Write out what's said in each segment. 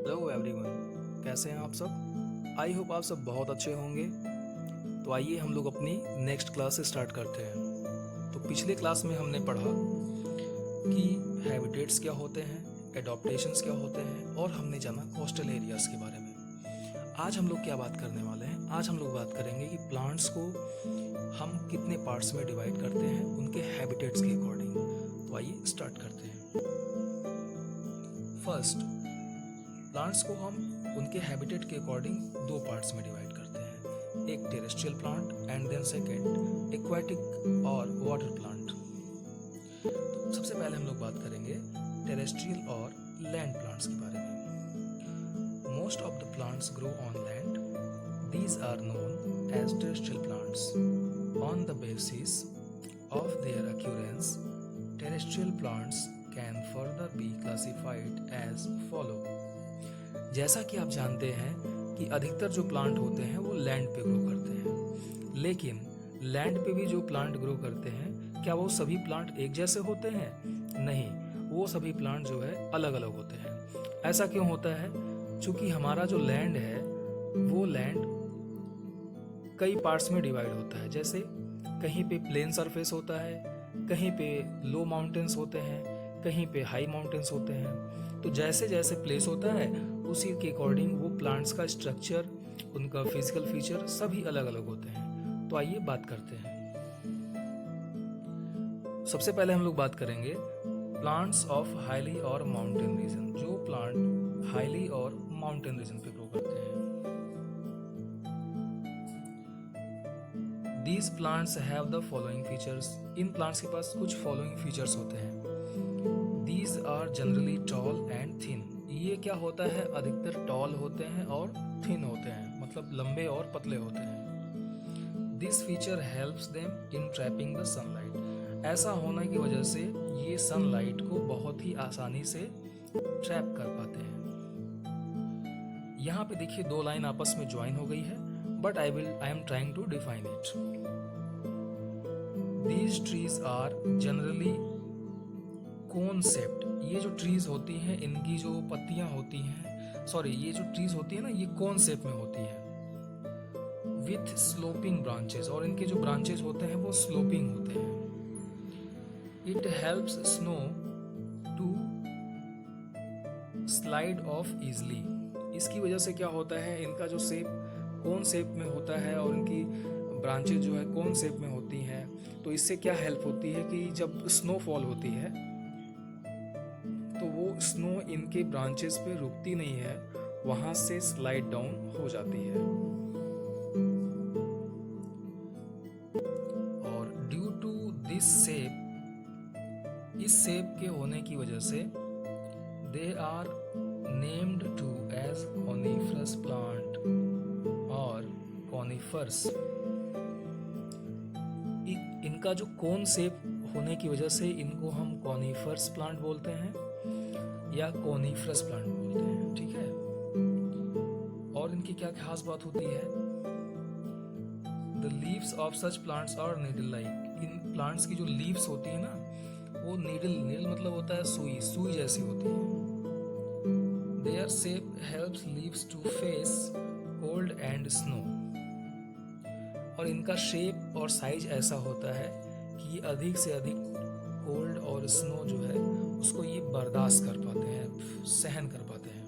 Hello everyone, कैसे हैं आप सब। आई होप आप सब बहुत अच्छे होंगे। तो आइए हम लोग अपनी नेक्स्ट क्लास से स्टार्ट करते हैं। तो पिछले क्लास में हमने पढ़ा कि हैबिटेट्स क्या होते हैं, एडॉप्टेशंस क्या होते हैं और हमने जाना कोस्टल एरियाज़ के बारे में। आज हम लोग क्या बात करने वाले हैं, आज हम लोग बात करेंगे कि प्लांट्स को हम कितने पार्ट्स में डिवाइड करते हैं उनके हैबिटेट्स के अकॉर्डिंग। तो आइए स्टार्ट करते हैं। फर्स्ट, प्लांट्स को हम उनके हैबिटेट के अकॉर्डिंग दो पार्ट्स में डिवाइड करते हैं, एक terrestrial plant and then second aquatic और वाटर प्लांट। तो सबसे पहले हम लोग बात करेंगे टेरेस्ट्रियल और लैंड प्लांट्स के बारे में। Most of the plants grow on land, these are known as terrestrial plants. On the basis of their occurrence, terrestrial plants can further be classified as follow. जैसा कि आप जानते हैं कि अधिकतर जो प्लांट होते हैं वो लैंड पे ग्रो करते हैं, लेकिन लैंड पे भी जो प्लांट ग्रो करते हैं, क्या वो सभी प्लांट एक जैसे होते हैं? नहीं, वो सभी प्लांट जो है अलग अलग होते हैं। ऐसा क्यों होता है? क्योंकि हमारा जो लैंड है वो लैंड कई पार्ट्स में डिवाइड होता है। जैसे कहीं पे प्लेन सरफेस होता है, कहीं पे लो माउंटेन्स होते हैं, कहीं पे हाई माउंटेन्स होते हैं। तो जैसे जैसे प्लेस होता है उसी के अकॉर्डिंग वो प्लांट्स का स्ट्रक्चर, उनका फिजिकल फीचर सभी अलग अलग होते हैं। तो आइए बात करते हैं। सबसे पहले हम लोग बात करेंगे प्लांट्स ऑफ हाईली और माउंटेन रीजन। जो प्लांट हाईली और माउंटेन रीजन पे ग्रो करते हैं, these plants have the following features. इन प्लांट्स के पास कुछ फॉलोइंग फीचर्स होते हैं। These are generally tall and thin. ये क्या होता है, अधिकतर टॉल होते हैं और थिन होते हैं, मतलब लंबे और पतले होते हैं। This feature helps them in trapping the sunlight. ऐसा होने की वजह से ये सनलाइट को बहुत ही आसानी से ट्रैप कर पाते हैं। यहाँ पे देखिए दो लाइन आपस में ज्वाइन हो गई है, but I am trying to define it. These trees are generally cone shaped. ये जो ट्रीज होती हैं, इनकी जो पत्तियां होती हैं, सॉरी ये जो ट्रीज होती है ना, ये कोन शेप में होती है विथ स्लोपिंग ब्रांचेस। और इनके जो ब्रांचेस होते हैं वो स्लोपिंग होते हैं। It helps snow to slide off easily. इसकी वजह से क्या होता है, इनका जो शेप कोन शेप में होता है और इनकी ब्रांचेस जो है कोन शेप में होती हैं, तो इससे क्या हेल्प होती है कि जब स्नोफॉल होती है तो वो स्नो इनके ब्रांचेस पे रुकती नहीं है, वहां से स्लाइड डाउन हो जाती है। और ड्यू टू दिस शेप, इस शेप के होने की वजह से they are named to as coniferous plant और कॉनिफर्स। इनका जो कोन शेप होने की वजह से इनको हम कॉनिफर्स प्लांट बोलते हैं या कॉनिफरस प्लांट बोलते हैं, ठीक है। और इनकी क्या खास बात होती है, the leaves of such plants are needle like. इन प्लांट्स की जो लीव्स होती है ना, वो नीडल मतलब होता है सुई जैसी होती है। Their shape helps leaves to face cold and snow. और इनका शेप और साइज ऐसा होता है कि अधिक से अधिक कोल्ड और स्नो जो है उसको ये बर्दाश्त कर पाते हैं, सहन कर पाते हैं।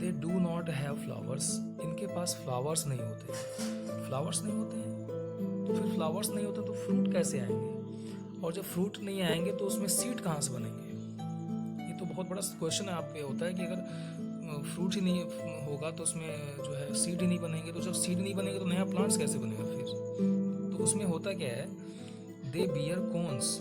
They do not have flowers. इनके पास फ्लावर्स नहीं होते हैं। फ्लावर्स नहीं होते हैं तो फिर फ्लावर्स नहीं होते तो फ्रूट कैसे आएंगे? और जब फ्रूट नहीं आएंगे तो उसमें सीड कहाँ से बनेंगे? ये तो बहुत बड़ा क्वेश्चन है आपके होता है कि अगर फ्रूट ही नहीं होगा तो उसमें जो है सीड ही नहीं बनेंगे, तो जब सीड नहीं बनेंगे तो नया प्लांट्स कैसे बनेगा फिर? तो उसमें होता क्या है, दे बियर कोन्स।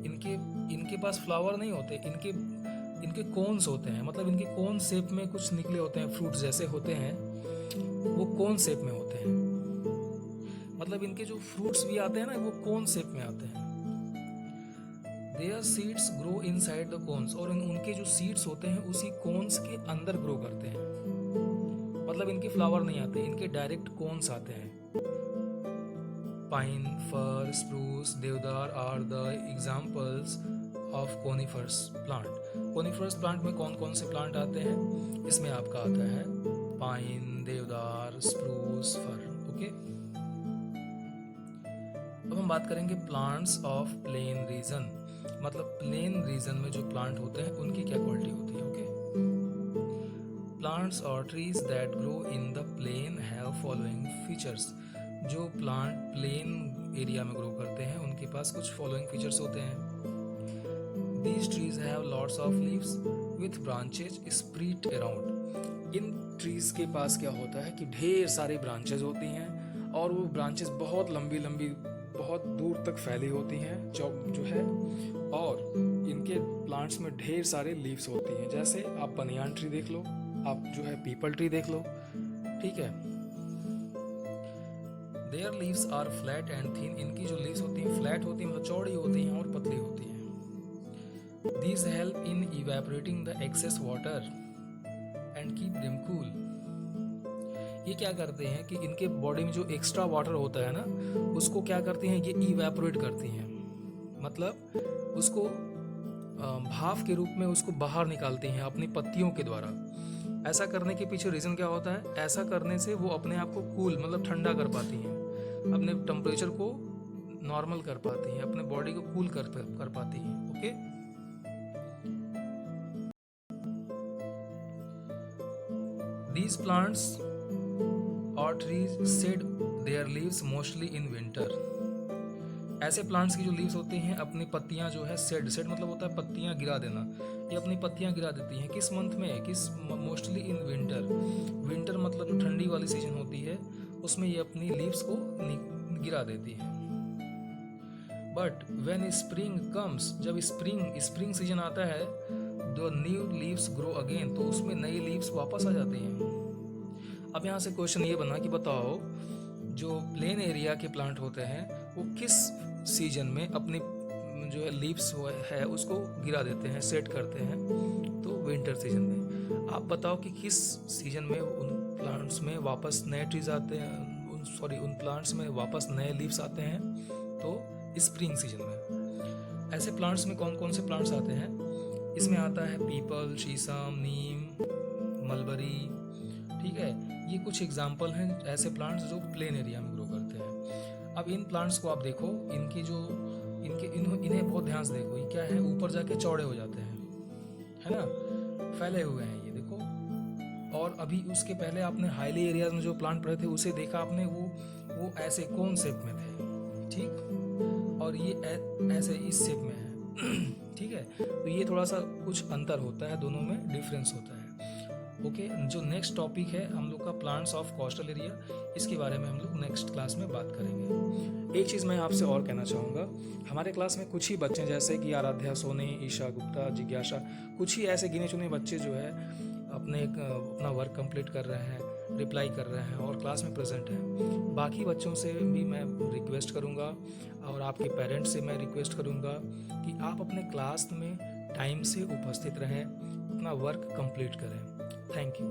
इनके पास फ्लावर नहीं होते, इनके कोन्स होते हैं, मतलब इनके कोन शेप में कुछ निकले होते हैं, फ्रूट जैसे होते हैं वो कोन शेप में होते हैं। मतलब इनके जो फ्रूट्स भी आते हैं ना वो कोन शेप में आते हैं। Their seeds grow inside the cones. और उनके जो सीड्स होते हैं उसी कोन्स के अंदर ग्रो करते हैं। मतलब इनके फ्लावर नहीं आते, इनके डायरेक्ट कोन्स आते हैं। Pine, fir, spruce, deodar are the examples of conifers plant. Conifers plant में कौन कौन से प्लांट आते हैं? इसमें आपका आता है पाइन, देवदार, स्प्रूस, फर। ओके, अब हम बात करेंगे प्लांट्स ऑफ प्लेन रीजन, मतलब प्लेन रीजन में जो प्लांट होते हैं उनकी क्या क्वालिटी होती है। ओके, प्लांट्स और trees that grow in the plain have following features. जो प्लांट प्लेन एरिया में ग्रो करते हैं उनके पास कुछ फॉलोइंग फीचर्स होते हैं। These trees have lots of leaves with branches spread around। In trees के पास क्या होता है कि ढेर सारी ब्रांचेज होती हैं और वो ब्रांचेज बहुत लंबी लंबी बहुत दूर तक फैली होती हैं जो है, और इनके प्लांट्स में ढेर सारे लीव्स होती हैं। जैसे आप बनियान ट्री देख लो, आप जो है पीपल ट्री देख लो, ठीक है। Their leaves are flat and thin। इनकी जो लीव्स होती हैं फ्लैट होती हैं, मतलब चौड़ी होती हैं और पतली होती हैं। These help in evaporating the excess water and keep them cool। ये क्या करते हैं कि इनके बॉडी में जो एक्स्ट्रा वाटर होता है ना, उसको क्या करती हैं, ये इवेपोरेट करती हैं, मतलब उसको भाप के रूप में उसको बाहर निकालती हैं अपनी पत्तियों के द्वारा। ऐसा करने के पीछे रीज़न क्या होता है? ऐसा करने से वो अपने आप को कूल मतलब ठंडा कर पाती हैं, अपने टेम्परेचर को नॉर्मल कर पाती हैं, अपने बॉडी को कूल कर पाती हैं। Okay, These plants or trees shed their leaves mostly in winter। ऐसे प्लांट्स की जो लीव्स होती हैं अपनी पत्तियां जो है सेड मतलब होता है पत्तियां गिरा देना, ये अपनी पत्तियां गिरा देती हैं। किस मंथ में? किस मोस्टली इन विंटर। विंटर मतलब जो ठंडी वाली सीजन होती है उसमें ये अपनी लीव्स को गिरा देती है। बट व्हेन स्प्रिंग कम्स, जब स्प्रिंग सीजन आता है, the new leaves grow again, तो उसमें नई लीव्स वापस आ जाती हैं। अब यहाँ से क्वेश्चन ये बना कि बताओ जो प्लेन एरिया के प्लांट होते हैं वो किस सीजन में अपनी जो है लीव्स है उसको गिरा देते हैं, सेट करते हैं? तो विंटर सीजन में। आप बताओ कि किस सीजन में उन प्लांट्स में वापस नए ट्रीज आते हैं, उन प्लांट्स में वापस नए लीव्स आते हैं? तो स्प्रिंग सीजन में। ऐसे प्लांट्स में कौन कौन से प्लांट्स आते हैं? इसमें आता है पीपल, शीशम, नीम, मलबरी, ठीक है। ये कुछ एग्जाम्पल हैं ऐसे प्लांट्स जो प्लेन एरिया में ग्रो करते हैं। अब इन प्लांट्स को आप देखो, इन्हें बहुत ध्यान से देखो, ये क्या है, ऊपर जाके चौड़े हो जाते हैं, है ना, फैले हुए हैं ये देखो। और अभी उसके पहले आपने हाईली एरियाज में जो प्लांट पड़े थे उसे देखा आपने, वो ऐसे कोन शेप में थे, ठीक, और ये ऐसे इस शेप में है, ठीक है। तो ये थोड़ा सा कुछ अंतर होता है, दोनों में डिफरेंस होता है। ओके, जो नेक्स्ट टॉपिक है हम लोग का प्लांट्स ऑफ कोस्टल एरिया, इसके बारे में हम लोग नेक्स्ट क्लास में बात करेंगे। एक चीज़ मैं आपसे और कहना चाहूँगा, हमारे क्लास में कुछ ही बच्चे जैसे कि आराध्या सोनी, ईशा गुप्ता, जिज्ञासा, कुछ ही ऐसे गिने चुने बच्चे जो है अपना वर्क कंप्लीट कर रहे हैं, रिप्लाई कर रहे हैं और क्लास में प्रेजेंट हैं। बाकी बच्चों से भी मैं रिक्वेस्ट करूँगा और आपके पेरेंट्स से मैं रिक्वेस्ट करूँगा कि आप अपने क्लास में टाइम से उपस्थित रहें, अपना वर्क कंप्लीट करें। Thank you.